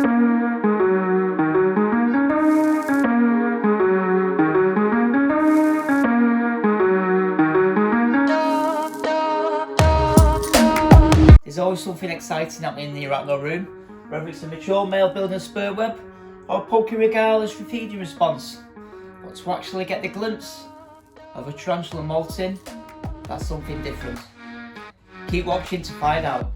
There's always something exciting happening in the Arachno-room, whether it's a mature male building a spur web or poking regardless for feeding response. But to actually get the glimpse of a Tarantula Molting, that's something different. Keep watching to find out.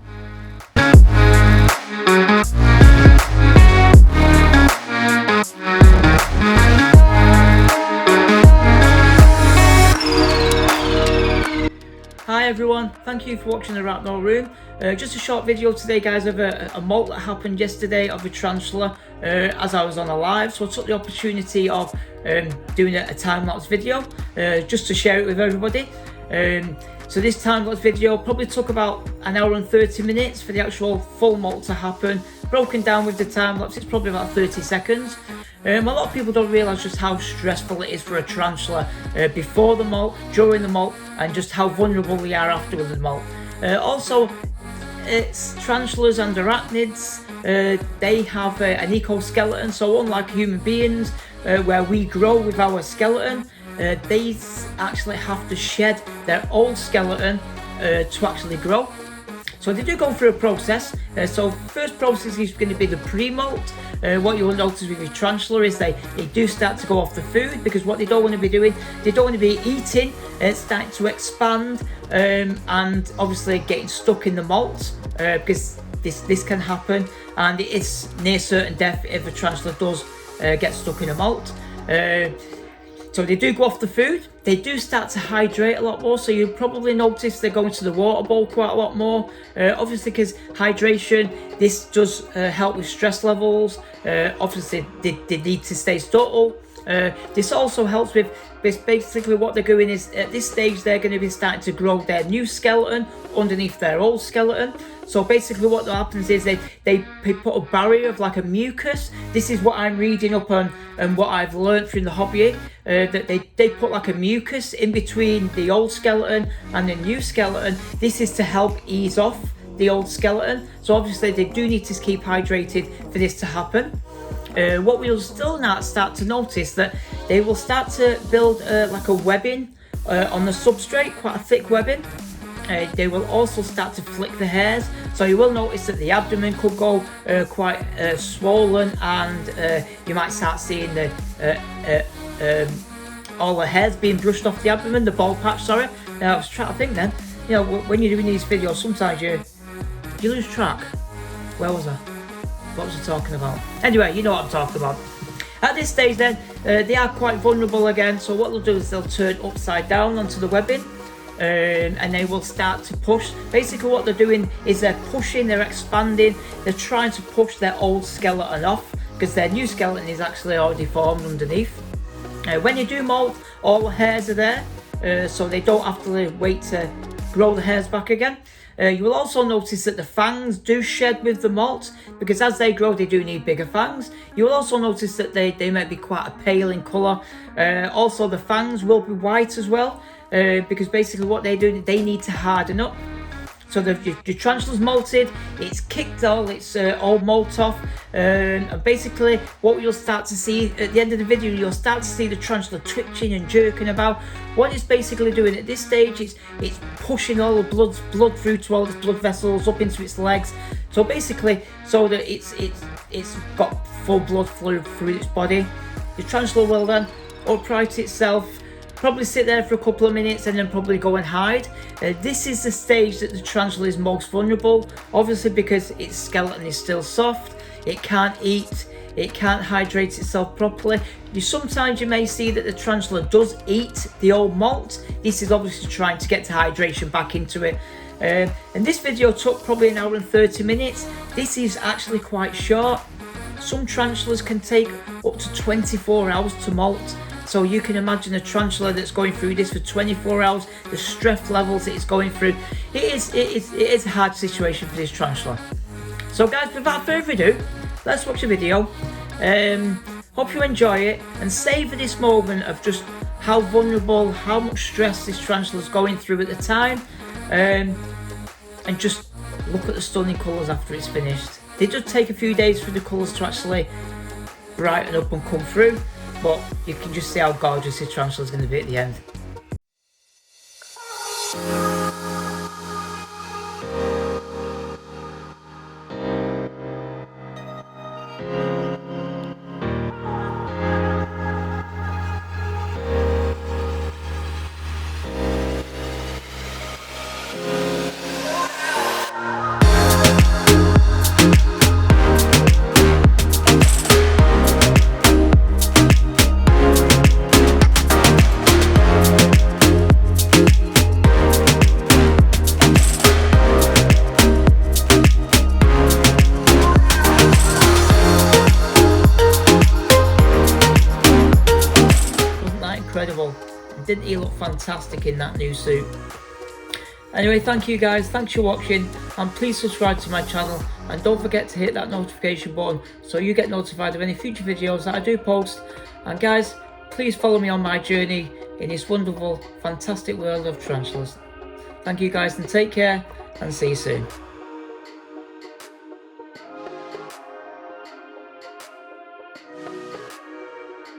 Hi everyone, thank you for watching the Arachno-room. Just a short video today guys of a molt that happened yesterday of a tarantula as I was on a live, so I took the opportunity of doing a time-lapse video just to share it with everybody. So this time-lapse video probably took about an hour and 30 minutes for the actual full molt to happen. Broken down with the time-lapse, it's probably about 30 seconds. A lot of people don't realise just how stressful it is for a tarantula before the molt, during the molt, and just how vulnerable they are after the molt. Also, it's tarantulas and arachnids, they have an exoskeleton, so unlike human beings where we grow with our skeleton, they actually have to shed their old skeleton to actually grow. So they do go through a process. So first process is going to be the pre-molt. What you will notice with your tarantula is they do start to go off the food, because what they don't want to be doing, they don't want to be eating, starting to expand, and obviously getting stuck in the molt, because this can happen, and it is near certain death if a tarantula does get stuck in a molt. So they do go off the food, they do start to hydrate a lot more, so you'll probably notice they're going to the water bowl quite a lot more, obviously because hydration, this does help with stress levels. Obviously they need to stay subtle. This also helps with basically what they're doing is at this stage they're going to be starting to grow their new skeleton underneath their old skeleton. So basically what happens is they put a barrier of like a mucus. This is what I'm reading up on and what I've learned from the hobby, that they put like a mucus in between the old skeleton and the new skeleton. This is to help ease off the old skeleton. So obviously they do need to keep hydrated for this to happen. What we'll still now start to notice that they will start to build like a webbing on the substrate, quite a thick webbing. They will also start to flick the hairs, so you will notice that the abdomen could go quite swollen, and you might start seeing all the hairs being brushed off the abdomen, the bald patch, sorry. I was trying to think then, you know, when you're doing these videos, sometimes you lose track. Where was I? What was I talking about? Anyway, you know what I'm talking about. At this stage then, they are quite vulnerable again, so what they'll do is they'll turn upside down onto the webbing, and they will start to push. Basically what they're doing is they're pushing, they're expanding, they're trying to push their old skeleton off, because their new skeleton is actually already formed underneath. When you do molt, all the hairs are there, so they don't have to wait to grow the hairs back again. You will also notice that the fangs do shed with the molt, because as they grow they do need bigger fangs. You will also notice that they might be quite a pale in colour. Also the fangs will be white as well, because basically what they do, they need to harden up. So the tarantula's molted, it's kicked all its old molt off, and basically what you'll start to see at the end of the video, you'll start to see the tarantula twitching and jerking about. What it's basically doing at this stage is it's pushing all the blood through to all its blood vessels up into its legs. So basically, so that it's got full blood flow through its body. The tarantula will then upright itself, probably sit there for a couple of minutes, and then probably go and hide. This is the stage that the tarantula is most vulnerable, obviously because its skeleton is still soft, it can't eat, it can't hydrate itself properly. Sometimes you may see that the tarantula does eat the old molt. This is obviously trying to get the hydration back into it. And this video took probably an hour and 30 minutes. This is actually quite short. Some tarantulas can take up to 24 hours to molt. So you can imagine a tarantula that's going through this for 24 hours, the stress levels that it's going through. It is a hard situation for this tarantula. So guys, without further ado, let's watch the video. Hope you enjoy it and savour this moment of just how vulnerable, how much stress this tarantula is going through at the time. And just look at the stunning colours after it's finished. They just take a few days for the colours to actually brighten up and come through, but you can just see how gorgeous this tarantula is going to be at the end. Incredible, and didn't he look fantastic in that new suit? Anyway, thank you guys, thanks for watching, and please subscribe to my channel, and don't forget to hit that notification button so you get notified of any future videos that I do post. And guys, please follow me on my journey in this wonderful, fantastic world of tarantulas. Thank you guys, and take care, and see you soon.